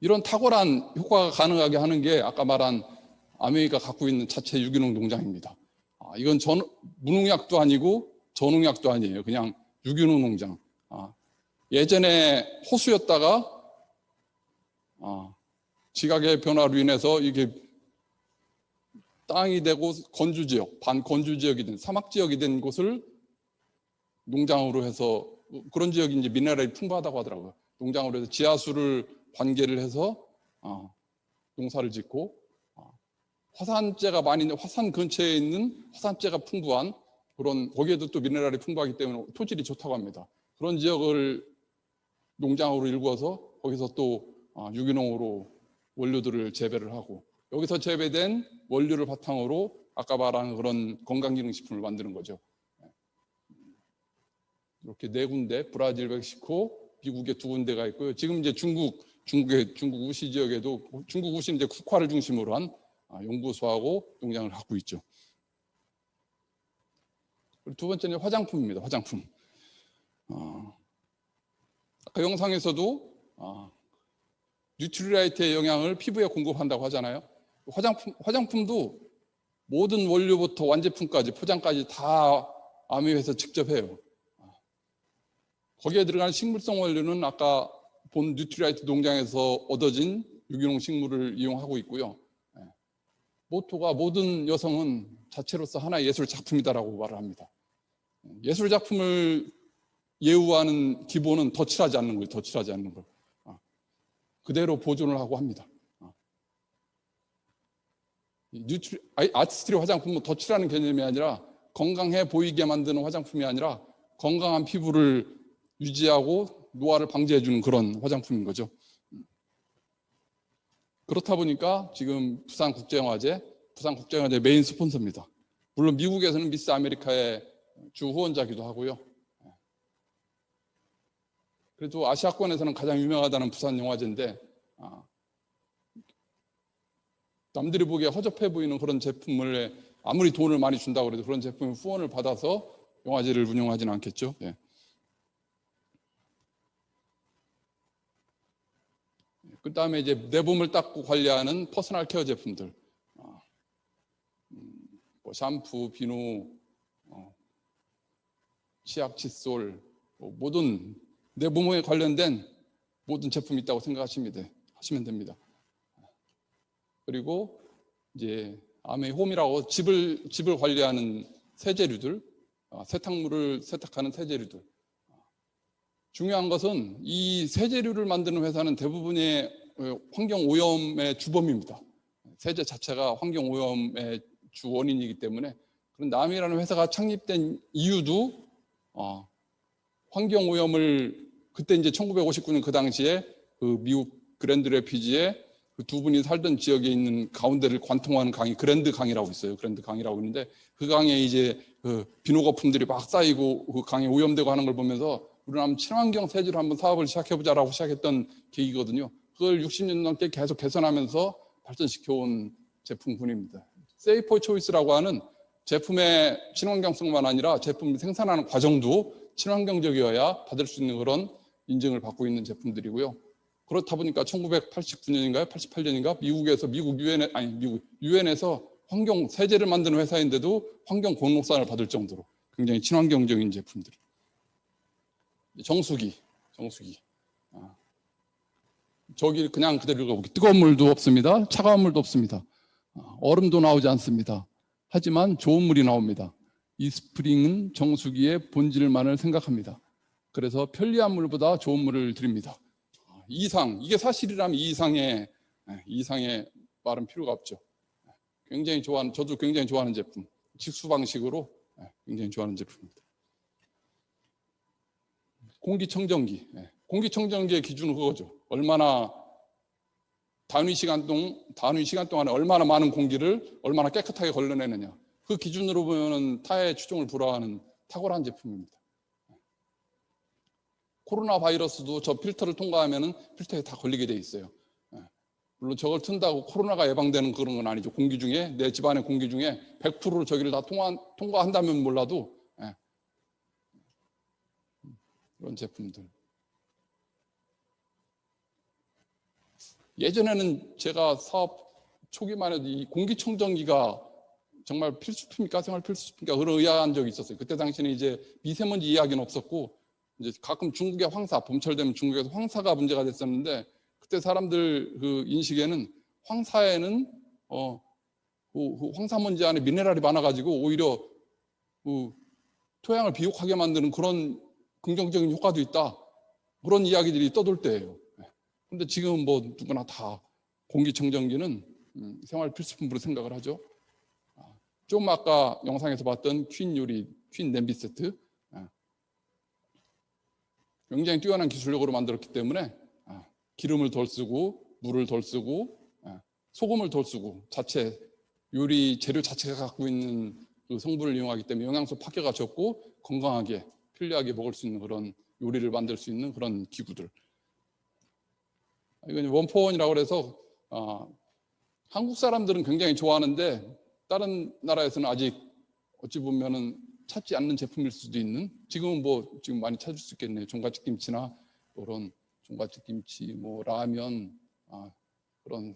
이런 탁월한 효과가 가능하게 하는 게 아까 말한 아메이가 갖고 있는 자체 유기농 농장입니다. 이건 무농약도 아니고 전농약도 아니에요. 그냥 유기농 농장. 예전에 호수였다가 지각의 변화로 인해서 이게 땅이 되고 건주 지역, 반건주 지역이 된 사막 지역이 된 곳을 농장으로 해서, 그런 지역이 이제 미네랄이 풍부하다고 하더라고요. 농장으로 해서 지하수를 관계를 해서 농사를 짓고, 화산재가 많이 있는, 화산 근처에 있는 화산재가 풍부한 그런, 거기에도 또 미네랄이 풍부하기 때문에 토질이 좋다고 합니다. 그런 지역을 농장으로 일구어서 거기서 또 유기농으로 원료들을 재배를 하고, 여기서 재배된 원료를 바탕으로 아까 말한 그런 건강기능식품을 만드는 거죠. 이렇게 네 군데, 브라질, 멕시코, 미국에 두 군데가 있고요. 지금 이제 중국 우시 지역에도 중국 우시는 이제 국화를 중심으로 한 연구소하고 농장을 갖고 있죠. 그리고 두 번째는 화장품입니다. 화장품. 아까 영상에서도 뉴트리라이트의 영양을 피부에 공급한다고 하잖아요. 화장품도 모든 원료부터 완제품까지 포장까지 다 아미회에서 직접 해요. 거기에 들어가는 식물성 원료는 아까 본 뉴트리라이트 농장에서 얻어진 유기농 식물을 이용하고 있고요. 모토가 모든 여성은 자체로서 하나의 예술 작품이다라고 말을 합니다. 예술 작품을 예우하는 기본은 덧칠하지 않는 거예요. 덧칠하지 않는 걸. 그대로 보존을 하고 합니다. 아티스트리 화장품은 덧칠하는 개념이 아니라 건강해 보이게 만드는 화장품이 아니라 건강한 피부를 유지하고 노화를 방지해주는 그런 화장품인 거죠. 그렇다 보니까 지금 부산국제영화제 메인 스폰서입니다. 물론 미국에서는 미스 아메리카의 주 후원자기도 하고요. 그래도 아시아권에서는 가장 유명하다는 부산영화제인데 남들이 보기에 허접해 보이는 그런 제품을 아무리 돈을 많이 준다고 해도 그런 제품의 후원을 받아서 영화제를 운영하지는 않겠죠. 예. 그 다음에 이제 내 몸을 닦고 관리하는 퍼스널 케어 제품들, 뭐 샴푸, 비누, 치약, 칫솔, 모든 내 몸에 관련된 모든 제품이 있다고 하시면 됩니다. 그리고 이제 아메 홈이라고 집을 관리하는 세제류들, 세탁물을 세탁하는 세제류들. 중요한 것은 이 세제류를 만드는 회사는 대부분의 환경 오염의 주범입니다. 세제 자체가 환경 오염의 주 원인이기 때문에 그런 남이라는 회사가 창립된 이유도 환경 오염을 그때 이제 1959년 그 당시에 그 미국 그랜드 레피지에 그 두 분이 살던 지역에 있는 가운데를 관통하는 강이 그랜드 강이라고 있어요. 그랜드 강이라고 있는데 그 강에 이제 그 비누 거품들이 막 쌓이고 그 강에 오염되고 하는 걸 보면서 우리는 한번 친환경 세제로 한번 사업을 시작해보자라고 시작했던 계기거든요. 그걸 60년 넘게 계속 개선하면서 발전시켜온 제품군입니다. 세이퍼 초이스라고 하는 제품의 친환경성만 아니라 제품 생산하는 과정도 친환경적이어야 받을 수 있는 그런 인증을 받고 있는 제품들이고요. 그렇다 보니까 1989년인가요? 88년인가? 유엔에서 환경 세제를 만드는 회사인데도 환경 공로상을 받을 정도로 굉장히 친환경적인 제품들. 정수기. 저기 그냥 그대로 읽어보기. 뜨거운 물도 없습니다. 차가운 물도 없습니다. 얼음도 나오지 않습니다. 하지만 좋은 물이 나옵니다. 이 스프링은 정수기의 본질만을 생각합니다. 그래서 편리한 물보다 좋은 물을 드립니다. 이게 사실이라면 이 이상의 말은 필요가 없죠. 저도 굉장히 좋아하는 제품. 직수 방식으로 굉장히 좋아하는 제품입니다. 공기청정기. 공기청정기의 기준은 그거죠. 얼마나 단위 시간 동안에 얼마나 많은 공기를 얼마나 깨끗하게 걸러내느냐. 그 기준으로 보면 타의 추종을 불허하는 탁월한 제품입니다. 코로나 바이러스도 저 필터를 통과하면은 필터에 다 걸리게 돼 있어요. 물론 저걸 튼다고 코로나가 예방되는 그런 건 아니죠. 공기 중에 내 집안의 공기 중에 100%로 저기를 다 통과한다면 몰라도 그런 제품들. 예전에는 제가 사업 초기만 해도 이 공기청정기가 정말 필수품입니까? 생활 필수품입니까? 그런 의아한 적이 있었어요. 그때 당시에는 이제 미세먼지 이야기는 없었고 이제 가끔 중국의 봄철 되면 중국에서 황사가 문제가 됐었는데 그때 사람들 그 인식에는 황사에는 그 황사먼지 안에 미네랄이 많아가지고 오히려 그 토양을 비옥하게 만드는 그런 긍정적인 효과도 있다. 그런 이야기들이 떠돌 때예요. 근데 지금 뭐 누구나 다 공기청정기는 생활 필수품으로 생각을 하죠. 좀 아까 영상에서 봤던 퀸 냄비 세트. 굉장히 뛰어난 기술력으로 만들었기 때문에 기름을 덜 쓰고 물을 덜 쓰고 소금을 덜 쓰고 자체 요리 재료 자체가 갖고 있는 그 성분을 이용하기 때문에 영양소 파괴가 적고 건강하게 편리하게 먹을 수 있는 그런 요리를 만들 수 있는 그런 기구들. 이건 원포원이라고 해서 한국 사람들은 굉장히 좋아하는데 다른 나라에서는 아직 어찌 보면은 찾지 않는 제품일 수도 있는, 지금은 지금 많이 찾을 수 있겠네요. 종갓집 김치나 그런 종갓집 김치, 라면, 그런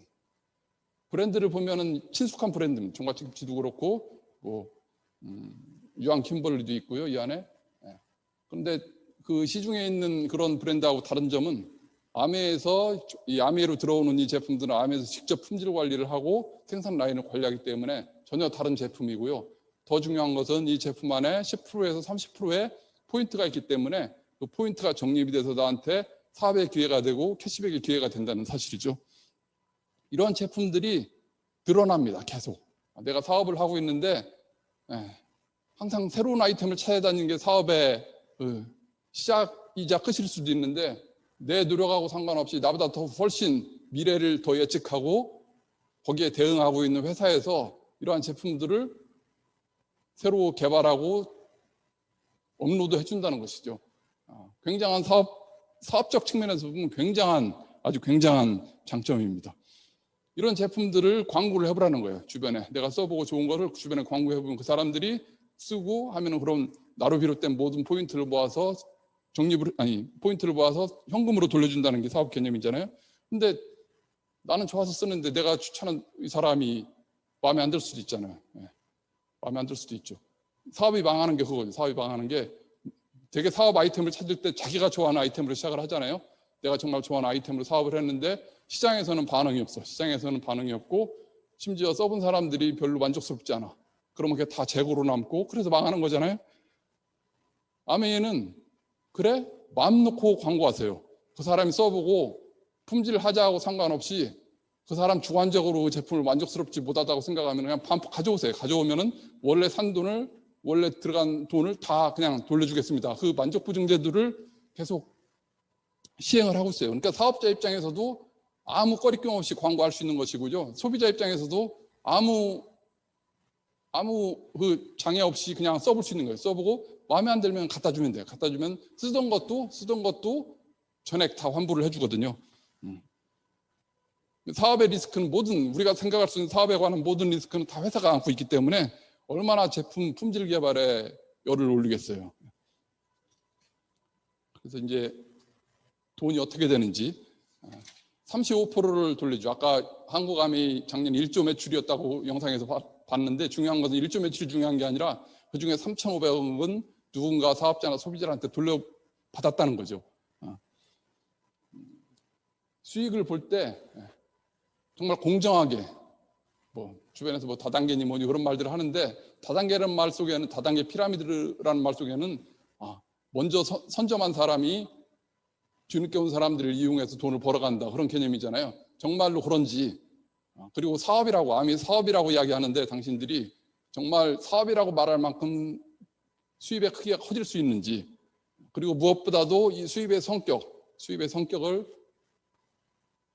브랜드를 보면은 친숙한 브랜드는 종갓집 김치도 그렇고 유한 킴벌리도 있고요, 이 안에. 그런데 그 시중에 있는 그런 브랜드하고 다른 점은 아메에서 이 아메로 들어오는 이 제품들은 아메에서 직접 품질 관리를 하고 생산 라인을 관리하기 때문에 전혀 다른 제품이고요. 더 중요한 것은 이 제품 안에 10%에서 30%의 포인트가 있기 때문에 그 포인트가 적립이 돼서 나한테 사업의 기회가 되고 캐시백의 기회가 된다는 사실이죠. 이런 제품들이 늘어납니다. 계속. 내가 사업을 하고 있는데 항상 새로운 아이템을 찾아다니는 게 사업의 시작이자 끝일 수도 있는데, 내 노력하고 상관없이 나보다 더 훨씬 미래를 더 예측하고 거기에 대응하고 있는 회사에서 이러한 제품들을 새로 개발하고 업로드 해준다는 것이죠. 굉장한 사업적 측면에서 보면 아주 굉장한 장점입니다. 이런 제품들을 광고를 해보라는 거예요. 주변에 내가 써보고 좋은 거를 주변에 광고해보면 그 사람들이 쓰고 하면은 그럼 나로 비롯된 모든 포인트를 모아서 포인트를 모아서 현금으로 돌려준다는 게 사업 개념이잖아요. 근데 나는 좋아서 쓰는데 내가 추천한 이 사람이 마음에 안 들 수도 있잖아요. 마음에 안 들 수도 있죠. 사업이 망하는 게 그거죠. 사업이 망하는 게 되게 사업 아이템을 찾을 때 자기가 좋아하는 아이템으로 시작을 하잖아요. 내가 정말 좋아하는 아이템으로 사업을 했는데 시장에서는 반응이 없어. 시장에서는 반응이 없고 심지어 써본 사람들이 별로 만족스럽지 않아. 그러면 그게 다 재고로 남고 그래서 망하는 거잖아요. 아메이는 그래? 마음 놓고 광고하세요. 그 사람이 써보고 품질 하자하고 상관없이 그 사람 주관적으로 그 제품을 만족스럽지 못하다고 생각하면 그냥 가져오세요. 가져오면은 원래 들어간 돈을 다 그냥 돌려주겠습니다. 그 만족보증제도를 계속 시행을 하고 있어요. 그러니까 사업자 입장에서도 아무 꺼리낌 없이 광고할 수 있는 것이고요. 소비자 입장에서도 아무 그 장애 없이 그냥 써볼 수 있는 거예요. 써보고 마음에 안 들면 갖다 주면 돼요. 갖다 주면 쓰던 것도 전액 다 환불을 해주거든요. 사업의 리스크는 우리가 생각할 수 있는 사업에 관한 모든 리스크는 다 회사가 안고 있기 때문에 얼마나 제품 품질 개발에 열을 올리겠어요. 그래서 이제 돈이 어떻게 되는지 35%를 돌리죠. 아까 한국아메이 작년 1조 매출이었다고 영상에서 봤는데 중요한 것은 1조 매출이 중요한 게 아니라 그중에 3,500억은 누군가 사업자나 소비자한테 돌려받았다는 거죠. 수익을 볼 때 정말 공정하게 주변에서 다단계니 뭐니 그런 말들을 하는데, 다단계라는 말 속에는, 다단계 피라미드라는 말 속에는 먼저 선점한 사람이 뒤늦게 온 사람들을 이용해서 돈을 벌어간다, 그런 개념이잖아요. 정말로 그런지, 그리고 아미 사업이라고 이야기하는데 당신들이 정말 사업이라고 말할 만큼 수입의 크기가 커질 수 있는지, 그리고 무엇보다도 이 수입의 성격을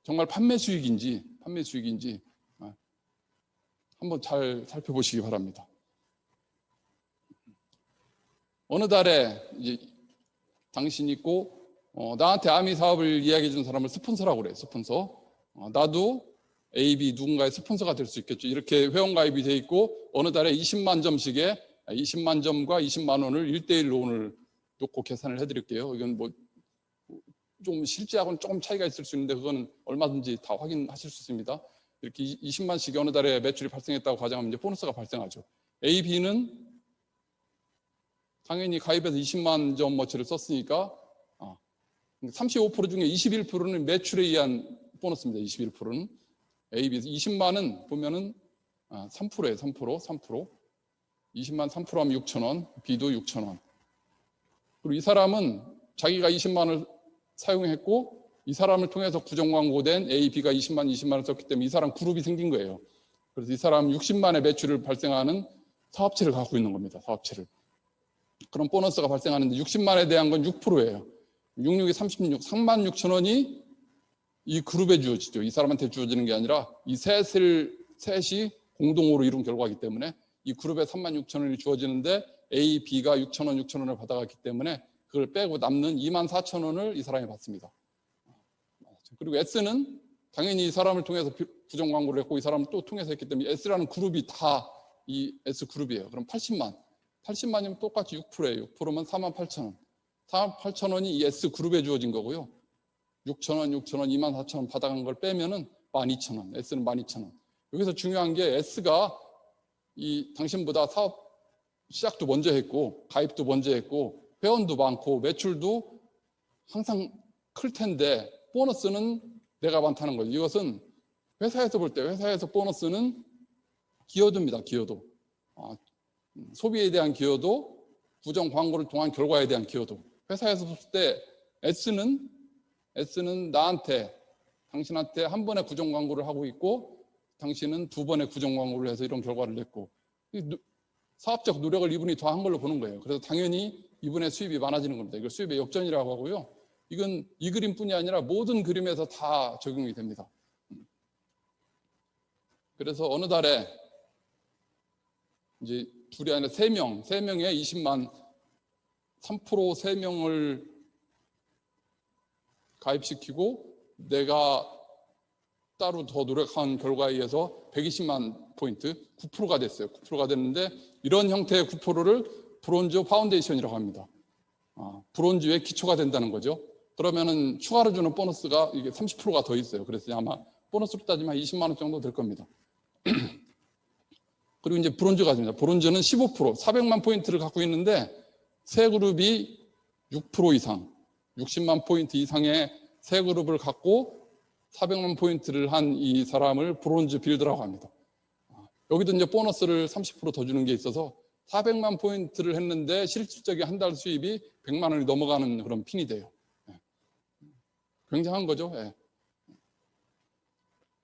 정말 판매 수익인지 한번 잘 살펴보시기 바랍니다. 어느 달에 이제 당신이 있고 나한테 아미 사업을 이야기해 준 사람을 스폰서라고 그래요. 스폰서. 나도 AB 누군가의 스폰서가 될 수 있겠죠. 이렇게 회원가입이 돼 있고 어느 달에 20만 점씩에 20만 점과 20만 원을 1대1로 오늘 놓고 계산을 해드릴게요. 이건 좀 실제하고는 조금 차이가 있을 수 있는데 그거는 얼마든지 다 확인하실 수 있습니다. 이렇게 20만씩 어느 달에 매출이 발생했다고 가정하면 이제 보너스가 발생하죠. A, B는 당연히 가입해서 20만 점 어치를 썼으니까 35% 중에 21%는 매출에 의한 보너스입니다. 21%는. A, B 20만은 보면은 3%예요. 3%. 20만 3% 하면 6,000원, B도 6,000원. 그리고 이 사람은 자기가 20만을 사용했고 이 사람을 통해서 구정 광고된 A, B가 20만을 썼기 때문에 이 사람 그룹이 생긴 거예요. 그래서 이 사람 60만의 매출을 발생하는 사업체를 갖고 있는 겁니다. 사업체를. 그런 보너스가 발생하는데 60만에 대한 건 6%예요. 66이 36, 3만 6천 원이 이 그룹에 주어지죠. 이 사람한테 주어지는 게 아니라 이 셋이 공동으로 이룬 결과이기 때문에 이 그룹에 36,000원이 주어지는데 A, B가 6,000원, 6,000원을 받아갔기 때문에 그걸 빼고 남는 24,000원을 이 사람이 받습니다. 그리고 S는 당연히 이 사람을 통해서 부정 광고를 했고 이 사람을 또 통해서 했기 때문에 S라는 그룹이 다 이 S 그룹이에요. 그럼 80만이면 똑같이 6%예요. 6%면 48,000원. 48,000원이 이 S 그룹에 주어진 거고요. 6,000원, 24,000원 받아간 걸 빼면은 12,000원. S는 12,000원. 여기서 중요한 게 S가 이 당신보다 사업 시작도 먼저 했고 가입도 먼저 했고 회원도 많고 매출도 항상 클 텐데 보너스는 내가 많다는 거죠. 이것은 회사에서 볼 때 회사에서 보너스는 기여도입니다. 기여도. 소비에 대한 기여도, 부정 광고를 통한 결과에 대한 기여도. 회사에서 볼 때 S는 당신한테 한 번의 부정 광고를 하고 있고 당신은 두 번의 부정 광고를 해서 이런 결과를 냈고 사업적 노력을 이분이 더 한 걸로 보는 거예요. 그래서 당연히 이분의 수입이 많아지는 겁니다. 이걸 수입의 역전이라고 하고요. 이건 이 그림뿐이 아니라 모든 그림에서 다 적용이 됩니다. 그래서 어느 달에 이제 둘이 아니라 세 명에 20만 3% 3명을 가입시키고 내가 따로 더 노력한 결과에 의해서 120만 포인트 9%가 됐어요. 9%가 됐는데 이런 형태의 9%를 브론즈 파운데이션이라고 합니다. 브론즈의 기초가 된다는 거죠. 그러면은 추가로 주는 보너스가 이게 30%가 더 있어요. 그래서 아마 보너스로 따지면 20만 원 정도 될 겁니다. 그리고 이제 브론즈가 됩니다. 브론즈는 15%, 400만 포인트를 갖고 있는데 세 그룹이 6% 이상, 60만 포인트 이상의 세 그룹을 갖고 400만 포인트를 한 이 사람을 브론즈 빌드라고 합니다. 여기도 이제 보너스를 30% 더 주는 게 있어서 400만 포인트를 했는데 실질적인 한 달 수입이 100만 원이 넘어가는 그런 핀이 돼요. 굉장한 거죠.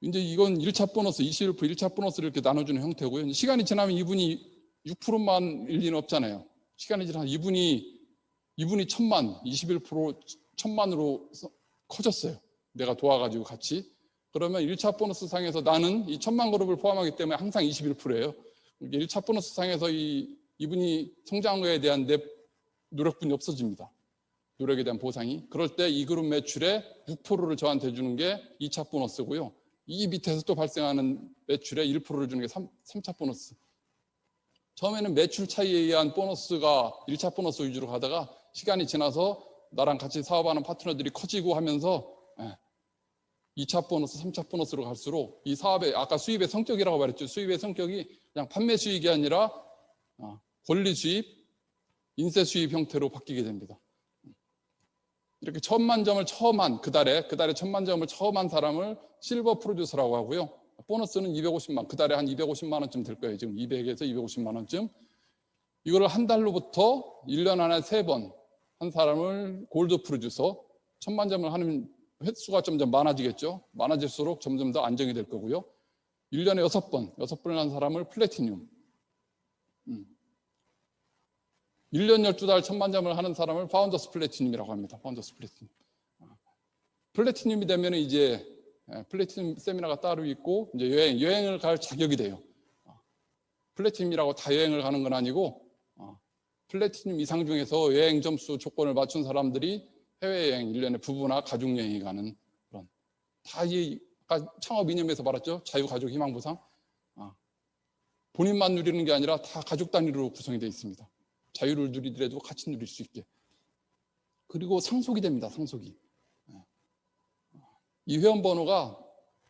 이제 이건 1차 보너스, 21% 1차 보너스를 이렇게 나눠주는 형태고요. 시간이 지나면 이분이 6%만 일 리는 없잖아요. 시간이 지나면 이분이 1000만, 21% 1000만으로 커졌어요. 내가 도와가지고 같이. 그러면 1차 보너스 상에서 나는 이 1000만 그룹을 포함하기 때문에 항상 21%예요. 1차 보너스 상에서 이분이 성장한 거에 대한 내 노력분이 없어집니다. 노력에 대한 보상이. 그럴 때 이 그룹 매출의 6%를 저한테 주는 게 2차 보너스고요. 이 밑에서 또 발생하는 매출의 1%를 주는 게 3차 보너스. 처음에는 매출 차이에 의한 보너스가 1차 보너스 위주로 가다가 시간이 지나서 나랑 같이 사업하는 파트너들이 커지고 하면서 2차 보너스, 3차 보너스로 갈수록 이 사업의 아까 수입의 성격이라고 말했죠. 수입의 성격이 그냥 판매 수익이 아니라 권리 수입, 인세 수입 형태로 바뀌게 됩니다. 이렇게 1000만 점을 처음 한 그 달에 1000만 점을 처음 한 사람을 실버 프로듀서라고 하고요. 보너스는 250만, 그 달에 한 250만 원쯤 될 거예요. 지금 200에서 250만 원쯤. 이거를 한 달로부터 1년 안에 3번 한 사람을 골드 프로듀서, 1000만 점을 하는 횟수가 점점 많아지겠죠. 많아질수록 점점 더 안정이 될 거고요. 1년에 6번을 한 사람을 플래티늄. 1년 12달 1000만 점을 하는 사람을 파운더스 플래티늄이라고 합니다. 파운더스 플래티늄. 플래티늄이 되면 이제 플래티늄 세미나가 따로 있고 이제 여행을 갈 자격이 돼요. 플래티늄이라고 다 여행을 가는 건 아니고 플래티늄 이상 중에서 여행 점수 조건을 맞춘 사람들이 해외여행 1년에 부부나 가족여행이 가는 그런 다 이 창업 이념에서 말했죠. 자유가족 희망보상. 본인만 누리는 게 아니라 다 가족 단위로 구성이 되어 있습니다. 자유를 누리더라도 같이 누릴 수 있게. 그리고 상속이 됩니다. 상속이. 이 회원번호가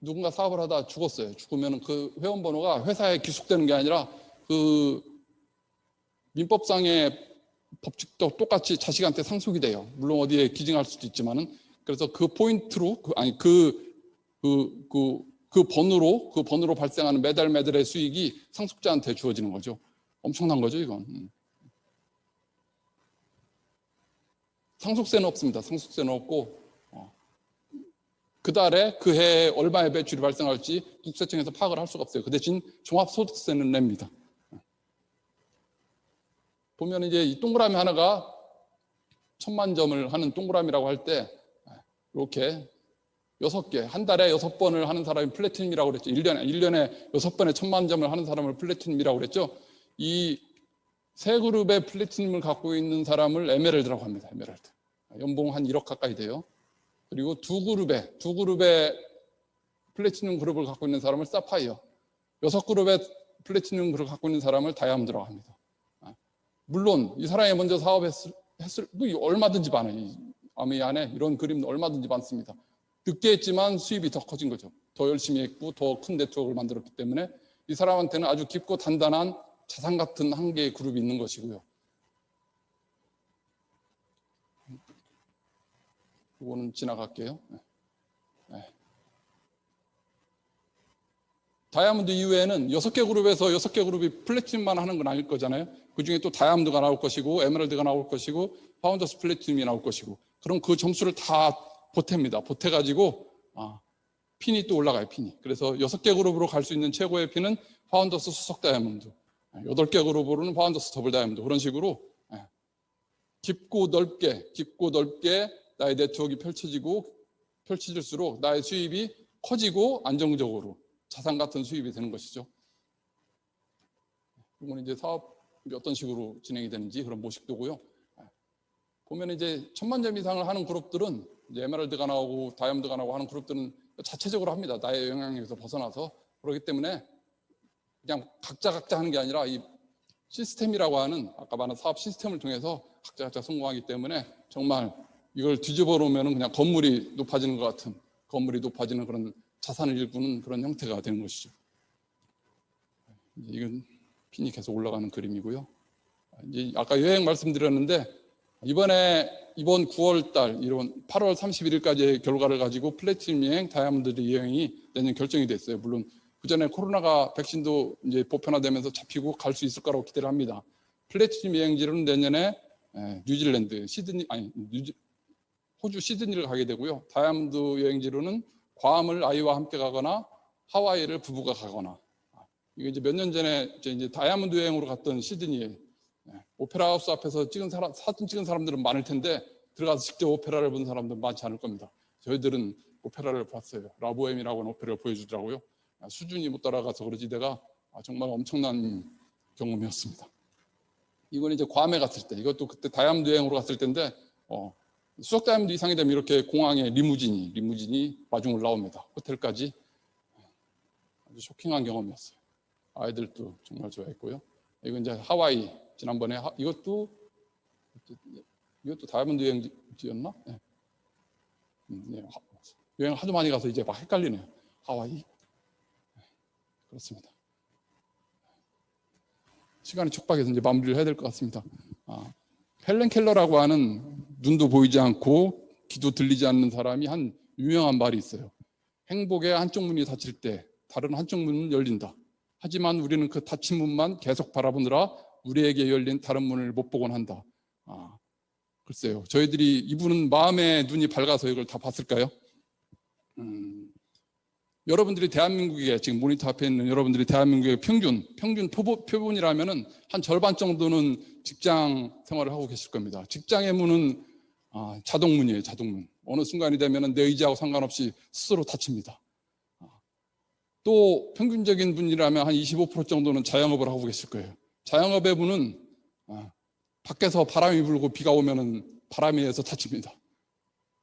누군가 사업을 하다 죽었어요. 죽으면 그 회원번호가 회사에 기속되는 게 아니라 그 민법상의 법칙도 똑같이 자식한테 상속이 돼요. 물론 어디에 기증할 수도 있지만은. 그래서 그 포인트로 그 번호로 발생하는 매달의 수익이 상속자한테 주어지는 거죠. 엄청난 거죠, 이건. 상속세는 없습니다. 상속세는 없고 그 달에 그 해에 얼마의 매출이 발생할지 국세청에서 파악을 할 수가 없어요. 그 대신 종합소득세는 냅니다. 보면 이제 이 동그라미 하나가 1000만 점을 하는 동그라미라고 할 때 이렇게 6개, 한 달에 6번을 하는 사람이 플래티넘이라고 그랬죠. 1년에 6번에 1000만 점을 하는 사람을 플래티넘이라고 그랬죠. 이 세 그룹의 플래티넘을 갖고 있는 사람을 에메랄드라고 합니다. 에메랄드. 연봉 한 1억 가까이 돼요. 그리고 두 그룹의 플래티넘 그룹을 갖고 있는 사람을 사파이어, 6그룹의 플래티넘 그룹을 갖고 있는 사람을 다이아몬드라고 합니다. 물론 이 사람이 먼저 사업했을 뭐 얼마든지 많아요. 이 아메이 안에 이런 그림도 얼마든지 많습니다. 늦게 했지만 수입이 더 커진 거죠. 더 열심히 했고 더 큰 네트워크를 만들었기 때문에 이 사람한테는 아주 깊고 단단한 자산 같은 한 개의 그룹이 있는 것이고요. 이거는 지나갈게요. 다이아몬드 이후에는 6개 그룹에서 6개 그룹이 플래티넘만 하는 건 아닐 거잖아요. 그 중에 또 다이아몬드가 나올 것이고 에메랄드가 나올 것이고 파운더스 플래티넘이 나올 것이고, 그럼 그 점수를 다 보탭니다. 보태가지고 핀이 또 올라가요. 핀이. 그래서 6개 그룹으로 갈 수 있는 최고의 핀은 파운더스 수석 다이아몬드, 8개 그룹으로는 파운더스 더블 다이아몬드, 그런 식으로 깊고 넓게 나의 네트워크가 펼쳐질수록 나의 수입이 커지고 안정적으로 자산 같은 수입이 되는 것이죠. 이건 이제 사업이 어떤 식으로 진행이 되는지 그런 모식도고요. 보면 이제 1000만 점 이상을 하는 그룹들은 이제 에메랄드가 나오고 다이아몬드가 나오고 하는 그룹들은 자체적으로 합니다. 나의 영향력에서 벗어나서. 그렇기 때문에 그냥 각자 하는 게 아니라 이 시스템이라고 하는 아까 말한 사업 시스템을 통해서 각자 성공하기 때문에 정말 이걸 뒤집어 놓으면 그냥 건물이 높아지는 것 같은, 건물이 높아지는 그런 자산을 일구는 그런 형태가 되는 것이죠. 이건 핀이 계속 올라가는 그림이고요. 이제 아까 여행 말씀드렸는데 이번 9월 달, 이런 8월 31일까지의 결과를 가지고 플래티넘 여행, 다이아몬드 여행이 내년 결정이 됐어요. 물론 그 전에 코로나가 백신도 이제 보편화되면서 잡히고 갈 수 있을 거라고 기대를 합니다. 플래티넘 여행지로는 내년에 뉴질랜드, 호주 시드니를 가게 되고요. 다이아몬드 여행지로는 괌을 아이와 함께 가거나 하와이를 부부가 가거나. 이게 이제 몇 년 전에 이제 다이아몬드 여행으로 갔던 시드니에 오페라 하우스 앞에서 사진 찍은 사람들은 많을 텐데 들어가서 직접 오페라를 본 사람들은 많지 않을 겁니다. 저희들은 오페라를 봤어요. 라보엠이라고 하는 오페라를 보여주더라고요. 수준이 못 따라가서 그러지 내가 정말 엄청난 경험이었습니다. 이건 이제 괌에 갔을 때, 이것도 그때 다이아몬드 여행으로 갔을 때인데 수석 다이아몬드 이상이 되면 이렇게 공항에 리무진이 마중을 나옵니다. 호텔까지. 아주 쇼킹한 경험이었어요. 아이들도 정말 좋아했고요. 이건 이제 하와이, 지난번에 이것도 다이아몬드 여행지였나? 네. 여행 하도 많이 가서 이제 막 헷갈리네요. 하와이. 그렇습니다. 시간이 촉박해서 이제 마무리를 해야 될 것 같습니다. 헬렌 켈러라고 하는 눈도 보이지 않고 귀도 들리지 않는 사람이 한 유명한 말이 있어요. 행복의 한쪽 문이 닫힐 때 다른 한쪽 문은 열린다. 하지만 우리는 그 닫힌 문만 계속 바라보느라 우리에게 열린 다른 문을 못 보곤 한다. 글쎄요. 저희들이 이분은 마음의 눈이 밝아서 이걸 다 봤을까요? 여러분들이 대한민국에 지금 모니터 앞에 있는 여러분들이 대한민국의 평균 표본이라면은 한 절반 정도는 직장 생활을 하고 계실 겁니다. 직장의 문은 자동문이에요. 자동문. 어느 순간이 되면은 내 의지하고 상관없이 스스로 닫힙니다. 또 평균적인 분이라면 한 25% 정도는 자영업을 하고 계실 거예요. 자영업의 문은 밖에서 바람이 불고 비가 오면은 바람에 의해서 닫힙니다.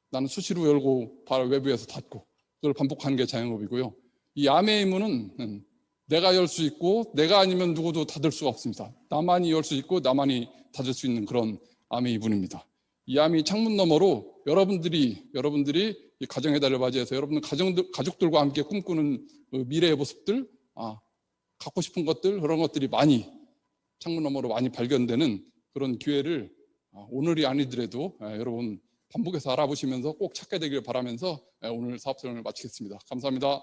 나는 수시로 열고 외부에서 닫고 그걸 반복하는 게 자영업이고요. 이 아메의 문은 내가 열 수 있고 내가 아니면 누구도 닫을 수가 없습니다. 나만이 열 수 있고 나만이 닫을 수 있는 그런 아메의 문입니다. 이 아메의 창문 너머로 여러분들이 이 가정의 달을 맞이해서 여러분 가족들과 함께 꿈꾸는 미래의 모습들, 갖고 싶은 것들, 그런 것들이 많이 창문 너머로 많이 발견되는 그런 기회를 오늘이 아니더라도 여러분 반복해서 알아보시면서 꼭 찾게 되길 바라면서 오늘 사업 설명을 마치겠습니다. 감사합니다.